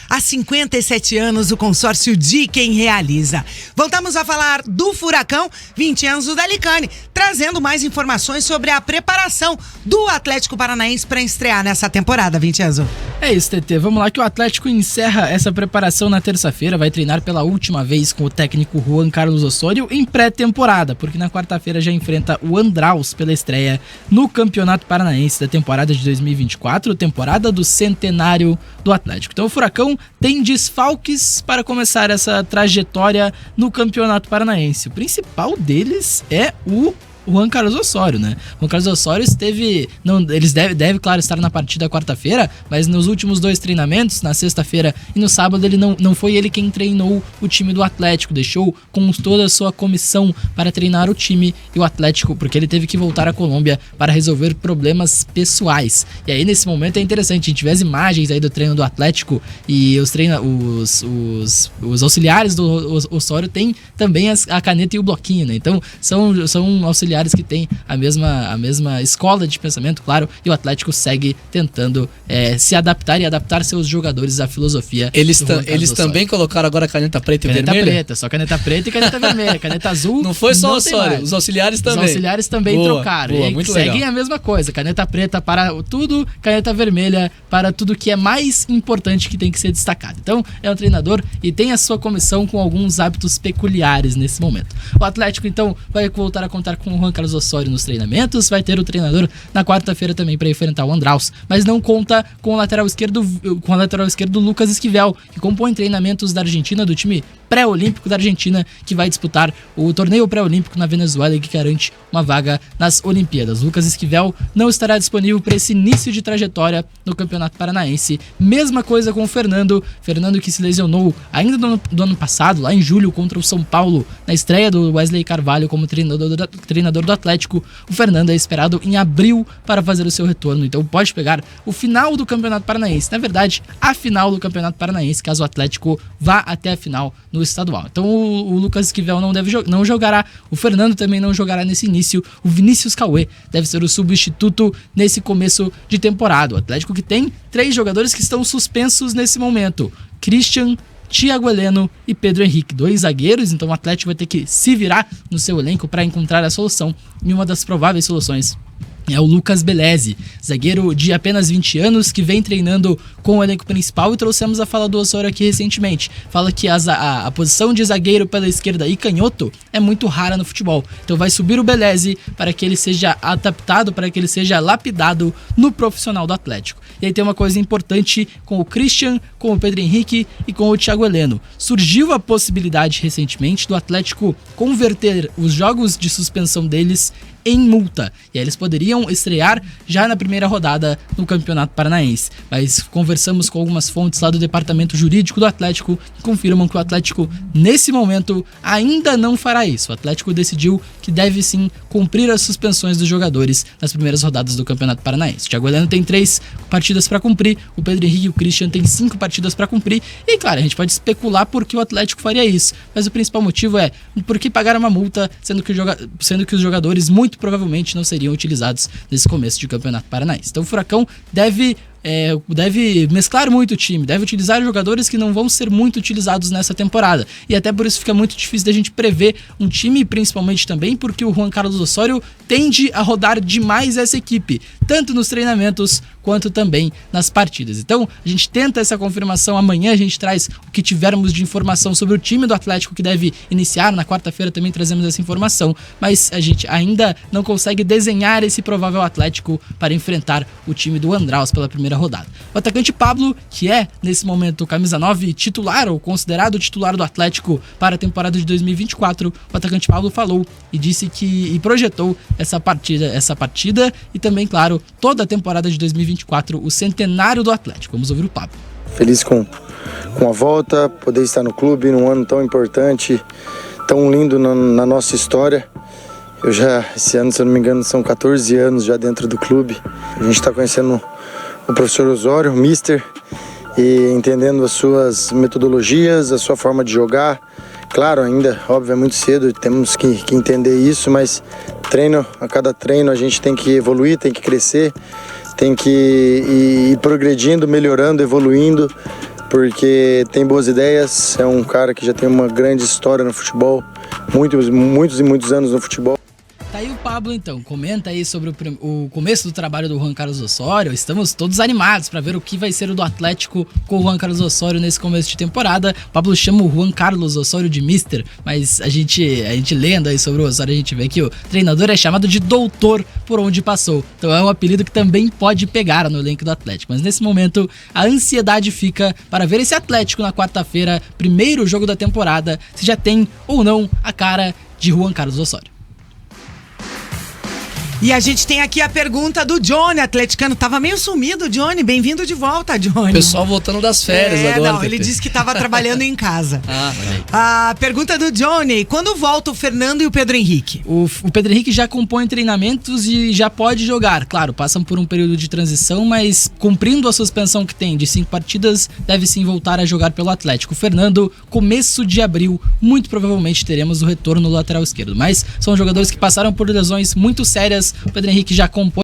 há 57 anos o consórcio de quem realiza. Voltamos a falar do Furacão, 20 anos do Delicane, trazendo mais informações sobre a preparação do Atlético Paranaense para estrear nessa temporada, Vincenzo. É isso, TT. Vamos lá que o Atlético encerra essa preparação na terça-feira, vai treinar pela última vez com o técnico Juan Carlos Osorio em pré-temporada, porque na quarta-feira já enfrenta o Andraus pela estreia no Campeonato Paranaense da temporada de 2024, temporada do centenário do Atlético. Então o Furacão tem desfalques para começar essa trajetória no Campeonato Paranaense. O principal deles é o Juan Carlos Osorio, né? Juan Carlos Osorio deve, claro, estar na partida quarta-feira, mas nos últimos 2 treinamentos, na sexta-feira e no sábado, não foi ele quem treinou o time do Atlético, deixou com toda a sua comissão para treinar o time e o Atlético, porque ele teve que voltar à Colômbia para resolver problemas pessoais. E aí, nesse momento, é interessante, a gente vê as imagens aí do treino do Atlético e os auxiliares do Osorio têm também a caneta e o bloquinho, né? Então, são auxiliares que têm a mesma escola de pensamento, claro, e o Atlético segue tentando se adaptar e adaptar seus jogadores à filosofia. Eles também colocaram agora caneta preta e vermelha? Caneta preta, só caneta preta e caneta vermelha. Caneta azul. Não foi só o Osorio, os auxiliares também. Os auxiliares também trocaram. Boa, muito seguem legal. a mesma coisa. Caneta preta para tudo, caneta vermelha para tudo que é mais importante que tem que ser destacado. Então, é um treinador e tem a sua comissão com alguns hábitos peculiares nesse momento. O Atlético, então, vai voltar a contar com o Juan Carlos Osorio nos treinamentos, vai ter o treinador na quarta-feira também para enfrentar o Andraus, mas não conta com o lateral esquerdo Lucas Esquivel, que compõe treinamentos da Argentina, do time pré-olímpico da Argentina, que vai disputar o torneio pré-olímpico na Venezuela e que garante uma vaga nas Olimpíadas. Lucas Esquivel não estará disponível para esse início de trajetória no Campeonato Paranaense. Mesma coisa com o Fernando que se lesionou ainda do ano passado, lá em julho, contra o São Paulo, na estreia do Wesley Carvalho como treinador do Atlético. O Fernando é esperado em abril para fazer o seu retorno, então pode pegar o final do Campeonato Paranaense, na verdade, a final do Campeonato Paranaense, caso o Atlético vá até a final no estadual. Então o Lucas Esquivel não jogará, o Fernando também não jogará nesse início, o Vinícius Cauê deve ser o substituto nesse começo de temporada. O Atlético que tem 3 jogadores que estão suspensos nesse momento: Christian, Thiago Heleno e Pedro Henrique, 2 zagueiros, então o Atlético vai ter que se virar no seu elenco para encontrar a solução, e uma das prováveis soluções é o Lucas Belezi, zagueiro de apenas 20 anos, que vem treinando com o elenco principal, e trouxemos a fala do Osorio aqui recentemente. Fala que a posição de zagueiro pela esquerda e canhoto é muito rara no futebol. Então vai subir o Belezi para que ele seja adaptado, para que ele seja lapidado no profissional do Atlético. E aí tem uma coisa importante com o Christian, com o Pedro Henrique e com o Thiago Heleno. Surgiu a possibilidade recentemente do Atlético converter os jogos de suspensão deles em multa, e aí eles poderiam estrear já na primeira rodada no Campeonato Paranaense, mas conversamos com algumas fontes lá do departamento jurídico do Atlético que confirmam que o Atlético nesse momento ainda não fará isso. O Atlético decidiu que deve sim cumprir as suspensões dos jogadores nas primeiras rodadas do Campeonato Paranaense. O Thiago Heleno tem 3 partidas para cumprir, o Pedro Henrique e o Christian têm 5 partidas para cumprir, e claro, a gente pode especular por que o Atlético faria isso, mas o principal motivo é por que pagar uma multa, sendo que os jogadores muito provavelmente não seriam utilizados nesse começo de Campeonato Paranaense. Então o Furacão deve mesclar muito o time, deve utilizar jogadores que não vão ser muito utilizados nessa temporada, e até por isso fica muito difícil da gente prever um time, principalmente também porque o Juan Carlos Osorio tende a rodar demais essa equipe, tanto nos treinamentos quanto também nas partidas. Então a gente tenta essa confirmação amanhã, a gente traz o que tivermos de informação sobre o time do Atlético que deve iniciar, na quarta-feira também trazemos essa informação, mas a gente ainda não consegue desenhar esse provável Atlético para enfrentar o time do Andraus pela primeira rodada. O atacante Pablo, que é nesse momento camisa 9 titular ou considerado titular do Atlético para a temporada de 2024, o atacante Pablo falou e disse que projetou essa partida e também, claro, toda a temporada de 2024, o centenário do Atlético. Vamos ouvir o Pablo. Feliz com a volta, poder estar no clube num ano tão importante, tão lindo na nossa história. Esse ano, se eu não me engano, são 14 anos já dentro do clube. A gente está conhecendo o professor Osorio, o Mister, e entendendo as suas metodologias, a sua forma de jogar. Claro, ainda, óbvio, é muito cedo, temos que entender isso, mas a cada treino a gente tem que evoluir, tem que crescer, tem que ir progredindo, melhorando, evoluindo, porque tem boas ideias, é um cara que já tem uma grande história no futebol, muitos anos no futebol. Tá aí o Pablo, então. Comenta aí sobre o começo do trabalho do Juan Carlos Osório. Estamos todos animados para ver o que vai ser o do Atlético com o Juan Carlos Osório nesse começo de temporada. O Pablo chama o Juan Carlos Osório de Mister, mas a gente lendo aí sobre o Osório, a gente vê que o treinador é chamado de doutor por onde passou. Então é um apelido que também pode pegar no elenco do Atlético. Mas nesse momento, a ansiedade fica para ver esse Atlético na quarta-feira, primeiro jogo da temporada, se já tem ou não a cara de Juan Carlos Osório. E a gente tem aqui a pergunta do Johnny, atleticano. Tava meio sumido, Johnny. Bem-vindo de volta, Johnny. O pessoal voltando das férias agora. Não, ele disse que tava trabalhando em casa. A pergunta do Johnny: quando volta o Fernando e o Pedro Henrique? O Pedro Henrique já compõe treinamentos e já pode jogar. Claro, passam por um período de transição, mas cumprindo a suspensão que tem de 5 partidas, deve sim voltar a jogar pelo Atlético. O Fernando, começo de abril, muito provavelmente teremos o retorno no lateral esquerdo. Mas são jogadores que passaram por lesões muito sérias. O Pedro Henrique já compõe